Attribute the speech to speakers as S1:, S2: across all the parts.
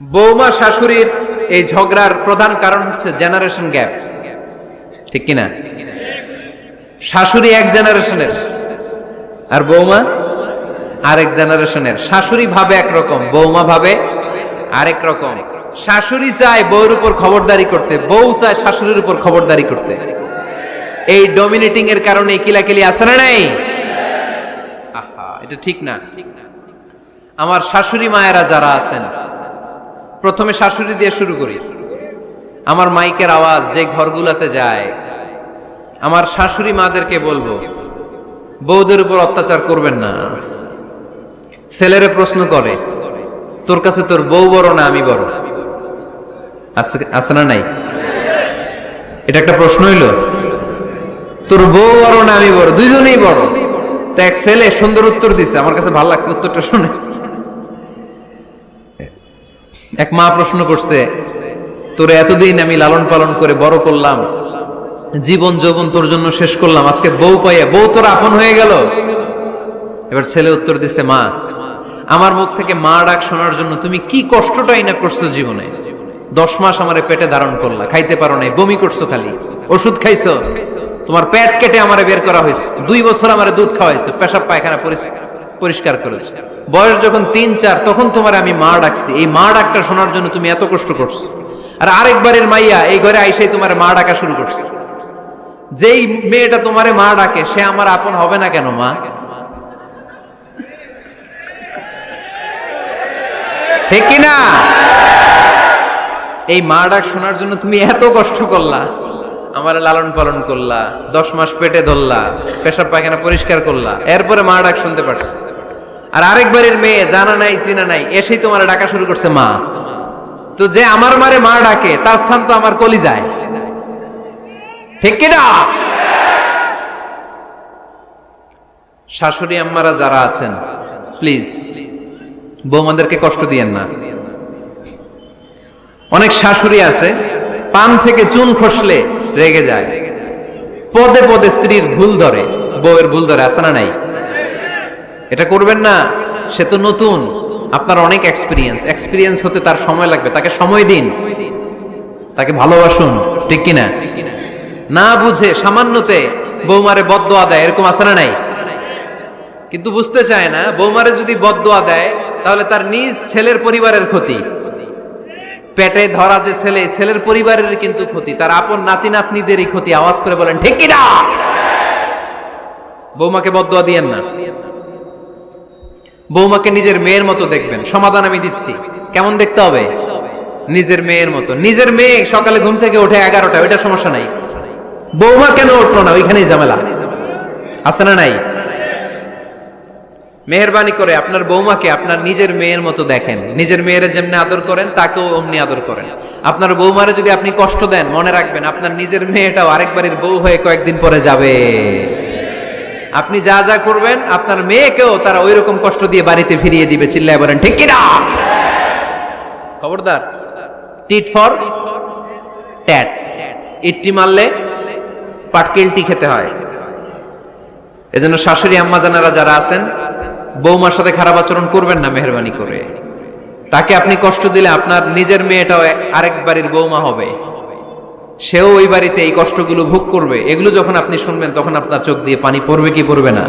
S1: বৌমা শাশুড়ির এই ঝগড়ার প্রধান কারণ হচ্ছে জেনারেশন গ্যাপ, ঠিক কিনা? শাশুড়ি এক জেনারেশনের আর বৌমা আরেক জেনারেশনের। শাশুড়ি ভাবে একরকম, বৌমা ভাবে আরেক রকম। শাশুড়ি চায় বউর উপর খবরদারি করতে, বউ চায় শাশুড়ির উপর খবরদারি করতে। এই ডমিনেটিং এর কারণে কিলাকিলি আছে না নাই? আহা, এটা ঠিক না। আমার শাশুড়ি মায়েরা যারা আছেন, প্রথমে শাশুড়ি দিয়ে শুরু করি। আমার মাইকের আওয়াজ যে ঘরগুলাতে যায়, আমার শাশুড়ি মাদেরকে বলবো, বউদের উপর অত্যাচার করবেন না। ছেলেরে প্রশ্ন করে, তোর কাছে তোর বউ বড় না আমি বড়? আছে না নাই? এটা একটা প্রশ্ন হইল। তোর বউ বড় না আমি বড়? দুইজনেই বড়। তো এক ছেলে সুন্দর উত্তর দিছে, আমার কাছে ভালো লাগছে উত্তরটা শুনে। এক মা প্রশ্ন করছে, তোর এতদিন আমি লালন পালন করে বড় করলাম, জীবন যৌবন তোর জন্য শেষ করলাম, আজকে বউ পাইয়া বউ তোর আপন হয়ে গেল? এবার ছেলে উত্তর দিছে, মা, আমার মুখ থেকে মা ডাক শোনার জন্য তুমি কি কষ্টটাই না করছো জীবনে। 10 মাস আমারে পেটে ধারণ করলা, খাইতে পারো নাই, বমি করছো, খালি ওষুধ খাইছো, তোমার পেট কেটে আমারে বের করা হয়েছে, 2 বছর আমারে দুধ খাওয়াইছো, পেশাব পায়খানা পরিষ্কার করেছো। বয়স যখন 3-4 তখন তোমার আমি মা ডাকছি, এই মা ডাকটা শোনার জন্য তুমি এত কষ্ট করছো। আর আরেকবারের মাইয়া এই ঘরে আইসাই তোমার মা ডাকা শুরু করছে। যেই মেয়েটা তোমারে মা ডাকে সে আমার আপন হবে না কেন মা? ঠিক কিনা? এই মা ডাক শোনার জন্য তুমি এত কষ্ট করলা, আমার লালন পালন করলা, 10 মাস পেটে ধরলা, পেশাব পায়খানা পরিষ্কার করলা, এরপরে মা ডাক শুনতে পারছো। আর আরেকবারের মেয়ে জানা নাই চিনা নাই এসেই তোমার ডাকা শুরু করছে মা। তো যে আমার মারে মা ডাকে তার স্থান তো আমার কলিজায়, ঠিক কিনা? শাশুড়ি আম্মারা যারা আছেন, প্লিজ বৌমাদেরকে কষ্ট দিয়েন না। অনেক শাশুড়ি আছে পান থেকে চুন খসলে রেগে যায়, পদে পদে স্ত্রীর ভুল ধরে, বউয়ের ভুল ধরে, আছে না নাই? এটা করবেন না। সে তো নতুন, আপনার অনেক এক্সপিরিয়েন্স হতে তার সময় লাগবে, তাকে সময় দিন, তাকে ভালোবাসুন, ঠিক কিনা? না বুঝে সামান্যতে বৌমারে বদদোয়া দেয়, এরকম আছে না নাই? কিন্তু বুঝতে চায় না, বৌমারে যদি বদদোয়া দেয় তাহলে তার নিজ ছেলের পরিবারের ক্ষতি। পেটে ধরা যে ছেলে, ছেলের পরিবারের কিন্তু ক্ষতি, তার আপন নাতি নাতনিদেরই ক্ষতি। আওয়াজ করে বলেন ঠিক কিনা? বৌমাকে বদদোয়া দিয়েন না। বৌমাকে নিজের মেয়ের মতো দেখবেন। সমাধান আমি দিচ্ছি, কেমন দেখতে হবে? নিজের মেয়ের মতো। নিজের মেয়ে সকালে ঘুম থেকে ওঠে 11টা, ওইটা সমস্যা নাই। বৌমা কেন উঠলো না, ওইখানেই ঝামেলা, আছে না নাই? মেহেরবানি করে আপনার বৌমাকে আপনার নিজের মেয়ের মতো দেখেন। নিজের মেয়েরে যেমনি আদর করেন তাকেও অমনি আদর করেন। আপনার বৌমারে যদি আপনি কষ্ট দেন, মনে রাখবেন আপনার নিজের মেয়েটাও আরেকবারের বউ হয়ে কয়েকদিন পরে যাবে। আপনি যা যা করবেন আপনার মেয়েকেও তারা ওই রকম কষ্ট দিয়ে বাড়িতে ফিরিয়ে দিবে। চিল্লায় বলেন ঠিক কিনা? খবরদার, টিট ফর ট্যাট। ইট্টি মারলে পাটকেলটি খেতে হয়। এজন্য শাশুড়ি আম্মা জানারা যারা আছেন, বৌমার সাথে খারাপ আচরণ করবেন না মেহেরবানি করে। তাকে আপনি কষ্ট দিলে আপনার নিজের মেয়েটাও আরেক বাড়ির বৌমা হবে, সেও ওই বাড়িতে এই কষ্টগুলো ভোগ করবে। এগুলো যখন আপনি শুনবেন তখন আপনার চোখ দিয়ে পানি পড়বে কি পড়বে না?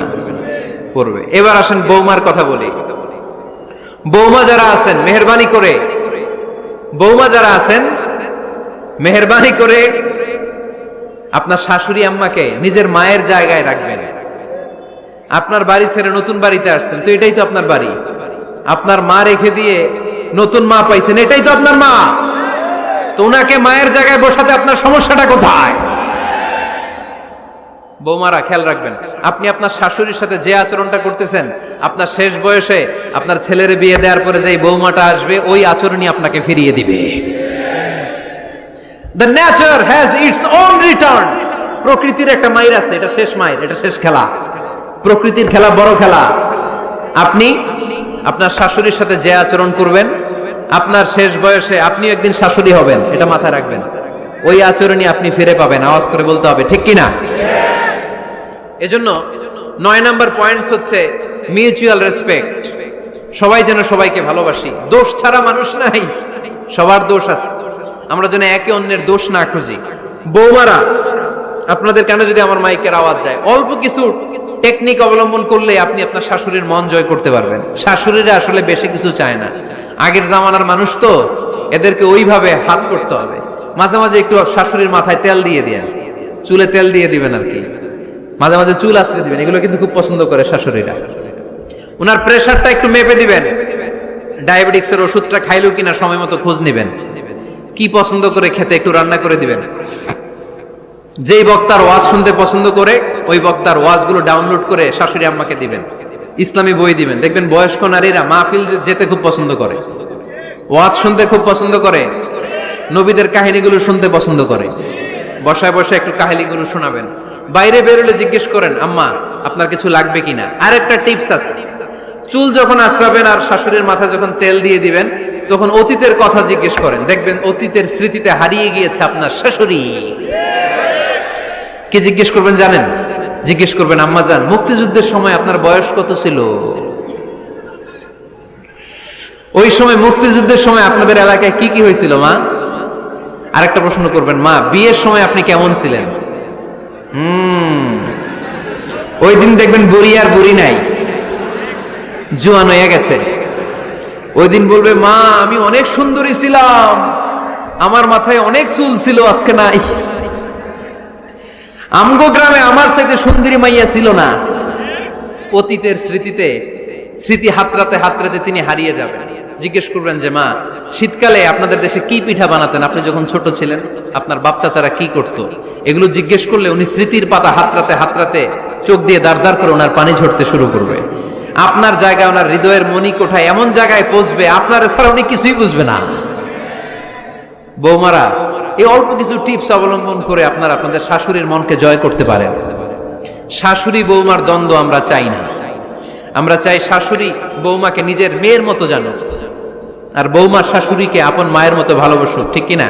S1: পড়বে। এবার আসেন বৌমার কথা বলি। বৌমা যারা আছেন মেহেরবানি করে, বৌমা যারা আছেন মেহেরবানি করে আপনার শাশুড়ি আম্মাকে নিজের মায়ের জায়গায় রাখবেন। আপনার বাড়ি ছেড়ে নতুন বাড়িতে আসছেন, তো এটাই তো আপনার বাড়ি। আপনার মা রেখে দিয়ে নতুন মা পাইছেন, এটাই তো আপনার মা। তো ওনাকে মায়ের জায়গায় বসাতে আপনার সমস্যাটা কোথায়? বৌমারা খেয়াল রাখবেন, আপনি আপনার শাশুড়ির সাথে যে আচরণটা করতেছেন, আপনার শেষ বয়সে আপনার ছেলের বিয়ে দেওয়ার পরে যে বৌমাটা আসবে ওই আচরণই আপনাকে ফিরিয়ে দিবে। The nature has its own return. প্রকৃতির একটা মাইর আছে, এটা শেষ মাইর, এটা শেষ খেলা। প্রকৃতির খেলা বড় খেলা। আপনি আপনার শাশুড়ির সাথে যে আচরণ করবেন, আপনার শেষ বয়সে আপনি একদিন শাশুড়ি হবেন, এটা মাথায় রাখবেন। ওই আচরণই আপনি ফিরে পাবেন। আওয়াজ করে বলতে হবে ঠিক কিনা? এজন্য 9 নাম্বার পয়েন্টস হচ্ছে মিউচুয়াল রেসপেক্ট। সবাই যেন সবাইকে ভালোবাসি। দোষ ছাড়া মানুষ নাই, সবার দোষ আছে, আমরা যেন একে অন্যের দোষ না খুঁজি। বৌমারা, আপনাদের কেন যদি আমার মাইকের আওয়াজ যায়, অল্প কিছু টেকনিক অবলম্বন করলে আপনি আপনার শাশুড়ির মন জয় করতে পারবেন। শাশুড়িরা আসলে বেশি কিছু চায় না, আগের জামানার মানুষ তো, এদেরকে ওইভাবে হাত করতে হবে। মাঝে মাঝে একটু শাশুড়ির মাথায় তেল দিয়ে দেন, চুলে তেল দিয়ে দিবেন আর কি, মাঝে মাঝে চুল আশ্রয় দিবেন, এগুলো কিন্তু খুব পছন্দ করে শাশুড়িরা। ওনার প্রেশারটা একটু মেপে দিবেন, ডায়াবেটিক্সের ওষুধটা খাইলো কিনা সময় মতো খোঁজ নিবেন, কি পছন্দ করে খেতে একটু রান্না করে দিবেন। যেই বক্তার ওয়াজ শুনতে পছন্দ করে ওই বক্তার ওয়াজগুলো ডাউনলোড করে শাশুড়ি আম্মাকে দিবেন, ইসলামী বই দিবেন। দেখবেন বয়স্ক নারীরা মাহফিল যেতে খুব পছন্দ করে, ওয়াজ শুনতে খুব পছন্দ করে, নবীদের কাহিনীগুলো শুনতে পছন্দ করে। বসায় বসায় একটু কাহিনীগুলো শোনাবেন। বাইরে বেরোলে জিজ্ঞেস করেন, আম্মা আপনার কিছু লাগবে কিনা। আরেকটা টিপস আছে, চুল যখন আশ্রাবেন আর শাশুড়ির মাথায় যখন তেল দিয়ে দিবেন, তখন অতীতের কথা জিজ্ঞেস করেন, দেখবেন অতীতের স্মৃতিতে হারিয়ে গিয়েছে আপনার শাশুড়ি। কি জিজ্ঞেস করবেন জানেন? জিজ্ঞেস করবেন, আম্মা জান, মুক্তিযুদ্ধের সময় আপনার বয়স কত ছিল? ওই সময় মুক্তিযুদ্ধের সময় আপনাদের এলাকায় কি কি হয়েছিল মা? আরেকটা প্রশ্ন করবেন, মা বিয়ের সময় আপনি কেমন ছিলেন? ওই দিন দেখবেন বুড়ি আর বুড়ি নাই, জোয়ান হয়ে গেছে। ওই দিন বলবে, মা আমি অনেক সুন্দরী ছিলাম, আমার মাথায় অনেক চুল ছিল, আজকে নাই। আমগো গ্রামে আমার সাথে সুন্দরী মাইয়া ছিল না। অতীতের স্মৃতিতে, স্মৃতি হাতরাতে হাতরাতে তিনি হারিয়ে যাবেন। জিজ্ঞেস করবেন যে, মা শীতকালে আপনাদের দেশে কি পিঠা বানাতেন আপনি যখন ছোট ছিলেন, আপনার বাপ চাচারা কি করতো? এগুলো জিজ্ঞেস করলে উনি স্মৃতির পাতা হাতরাতে হাতরাতে চোখ দিয়ে দাঁড় দাঁড় করে ওনার পানি ঝরতে শুরু করবে। আপনার জায়গায়, ওনার হৃদয়ের মনি কোঠায় এমন জায়গায় পৌঁছবে, আপনার ছাড়া উনি কিছুই বুঝবে না। বৌমারা, এই অল্প কিছু টিপস অবলম্বন করে আপনারা আপনাদের শাশুড়ির মনকে জয় করতে পারেন। শাশুড়ি বৌমার দ্বন্দ্ব আমরা চাই না, আমরা চাই শাশুড়ি বৌমাকে নিজের মেয়ের মতো জানো, আর বৌমা শাশুড়িকে আপন মায়ের মতো ভালোবাসুক, ঠিক কিনা?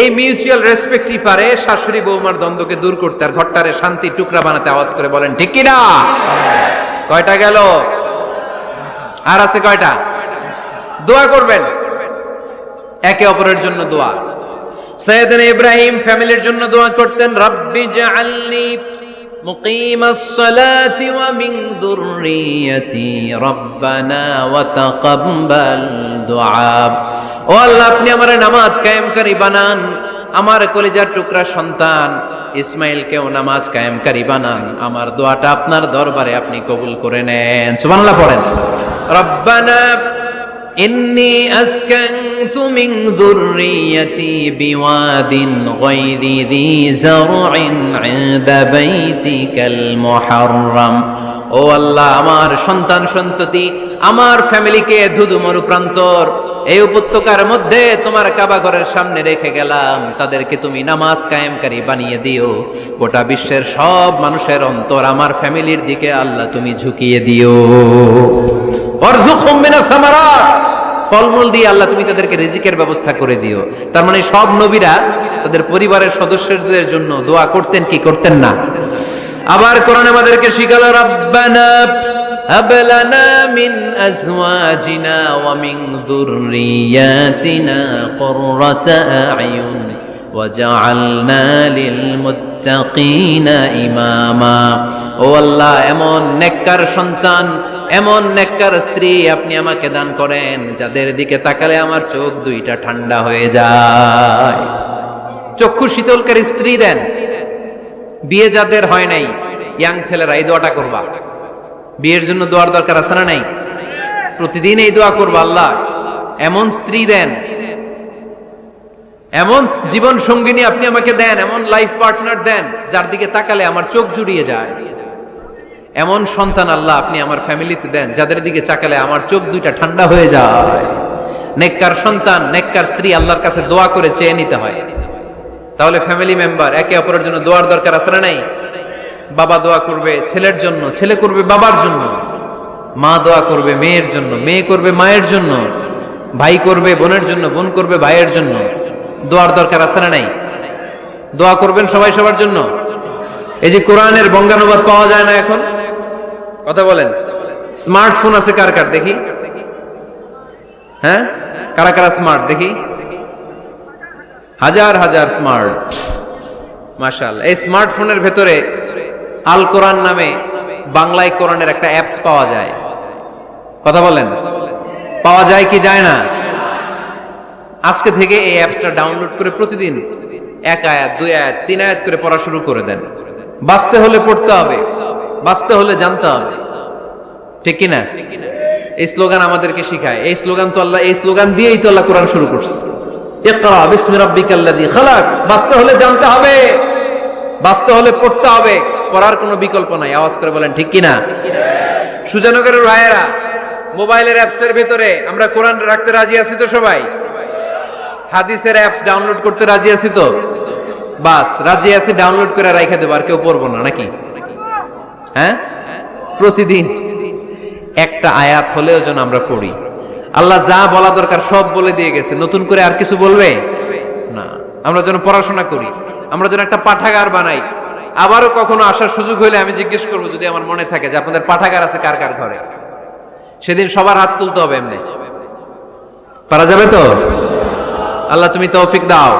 S1: এই মিউচুয়াল রেসপেক্টই পারে শাশুড়ি বৌমার দ্বন্দ্বকে দূর করতে আর ঘরটারে শান্তির টুকরা বানাতে। আওয়াজ করে বলেন ঠিক কিনা? কয়টা গেল? আর আছে কয়টা? দোয়া করবেন একে অপরের জন্য। দোয়া, সাইয়েদনা ইব্রাহিম ফ্যামিলির জন্য দোয়া করতেন, রব্বি জাআলনি মুকিমাস সালাতি ওয়া মিন যুররিয়াতি রব্বানা ওয়া তাকাব্বাল দুআ। ও আল্লাহ, আপনি আমার নামাজ কায়েমকারী বানান, আমার কলিজার টুকরা সন্তান ইসমাইলকেও নামাজ কায়েমকারী বানান, আমার দোয়াটা আপনার দরবারে আপনি কবুল করে নেন। সুবহানাল্লাহ পড়েন। রব্বানা ইন্নী আসকানতু মিন যুররিয়াতি বিওয়াদিন গায়রি যী যারইন ইনদা বাইতিকাল মুহাররাম। ও আল্লাহ, আমার সন্তান সন্ততি, আমার ফ্যামিলিকে ধুধু মরুপ্রান্তর এই উপত্যকার মধ্যে তোমার কাবা ঘরের সামনে রেখে গেলাম, তাদেরকে তুমি নামাজ কায়েমকারী বানিয়ে দিও। গোটা বিশ্বের সব মানুষের অন্তর আমার ফ্যামিলির দিকে আল্লাহ তুমি ঝুঁকিয়ে দিও। ওয়ারযুকহুম মিনাস সামারাত, ফলমূল দিয়ে আল্লাহ তুমি তাদেরকে রিজিকের ব্যবস্থা করে দিও। তার মানে সব নবীরা তাদের পরিবারের সদস্যদের জন্য দোয়া করতেন কি করতেন না? আবার কোরআন আমাদেরকে শিখালো, রব্বানা হাব লানা মিন আজওয়াজিনা ওয়া মিন যুররিয়াতিনা কুররাতা আ'য়ুন ওয়াজআলনা লিল মুত্তাকিনা ইমামা। ও আল্লাহ, এমন নেককার সন্তান, এমন নেককার স্ত্রী আপনি আমাকে দান করেন যাদের দিকে তাকালে আমার চোখ দুইটা ঠান্ডা হয়ে যায়। চক্ষু শীতলকারী স্ত্রী দেন। বিয়ে যাদের হয় নাই, ইয়াং ছেলেরা এই দোয়াটা করবা। বিয়ের জন্য দোয়ার দরকার আছে না নাই? প্রতিদিন এই দোয়া করবা, আল্লাহ এমন স্ত্রী দেন, এমন জীবন সঙ্গিনী আপনি আমাকে দেন, এমন লাইফ পার্টনার দেন যার দিকে তাকালে আমার চোখ জুড়িয়ে যায়। এমন সন্তান আল্লাহ আপনি আমার ফ্যামিলিতে দেন যাদের দিকে তাকালে আমার চোখ দুইটা ঠান্ডা হয়ে যায়। নেককার সন্তান, নেককার স্ত্রী আল্লাহর কাছে দোয়া করে চেয়ে নিতে হয়। তাহলে ফ্যামিলি মেম্বার একে অপরের জন্য দোয়ার দরকার আছে না নাই? বাবা দোয়া করবে ছেলের জন্য, ছেলে করবে বাবার জন্য, মা দোয়া করবে মেয়ের জন্য, মেয়ে করবে মায়ের জন্য, ভাই করবে বোনের জন্য, বোন করবে ভাইয়ের জন্য। দোয়ার দরকার আছে না নাই? দোয়া করবেন সবাই সবার জন্য। এই যে কোরআনের বঙ্গানুবাদ পাওয়া যায় না এখন, কথা বলেন। স্মার্টফোন আছে কার কার দেখি? হ্যাঁ, কারা কারা স্মার্ট দেখি, হাজার হাজার স্মার্ট, মাশাআল্লাহ। এই স্মার্টফোনের ভেতরে আল কোরআন নামে বাংলায় কোরআনের একটা অ্যাপস পাওয়া যায়। কথা বলেন, পাওয়া যায় কি যায় না? আজকে থেকে এই অ্যাপসটা ডাউনলোড করে প্রতিদিন 1 আয়াত 2 আয়াত 3 আয়াত করে পড়া শুরু করে দেন। বাঁচতে হলে পড়তে হবে, বাঁচতে হলে জানতে হবে, ঠিক কি না? এই স্লোগান আমাদেরকে শিখায়। এই স্লোগান তো আল্লাহ, এই স্লোগান দিয়েই তো আল্লাহ কোরআন শুরু করছে, ইকরা বিসমি রাব্বিকাল্লাযী খালাক। বাঁচতে হলে জানতে হবে, বাঁচতে হলে পড়তে হবে, পড়ার কোনো বিকল্প নাই। আওয়াজ করে বলেন ঠিক কি না? সুজানগরের ভাইয়েরা, মোবাইলের অ্যাপসের ভিতরে আমরা কোরআন রাখতে রাজি আছি তো সবাই? হাদিসের অ্যাপস ডাউনলোড করতে রাজি আছি তো? বাস রাজি আছি, ডাউনলোড করে রাইখা দেব, আর কেউ পড়বো না নাকি? হ্যাঁ, প্রতিদিন একটা আয়াত হলেও যেন আমরা পড়ি। আল্লাহ যা বলা দরকার সব বলে দিয়ে গেছে, নতুন করে আর কিছু বলবে না। আমরা যেন পড়াশোনা করি, আমরা যেন একটা পাঠাগার বানাই। আবারও কখনো আসার সুযোগ হইলে আমি জিজ্ঞেস করবো, যদি আমার মনে থাকে, যে আপনাদের পাঠাগার আছে কার কার ঘরে। সেদিন সবার হাত তুলতে হবে। এমনি পারা যাবে তো? আল্লাহ তুমি তৌফিক দাও।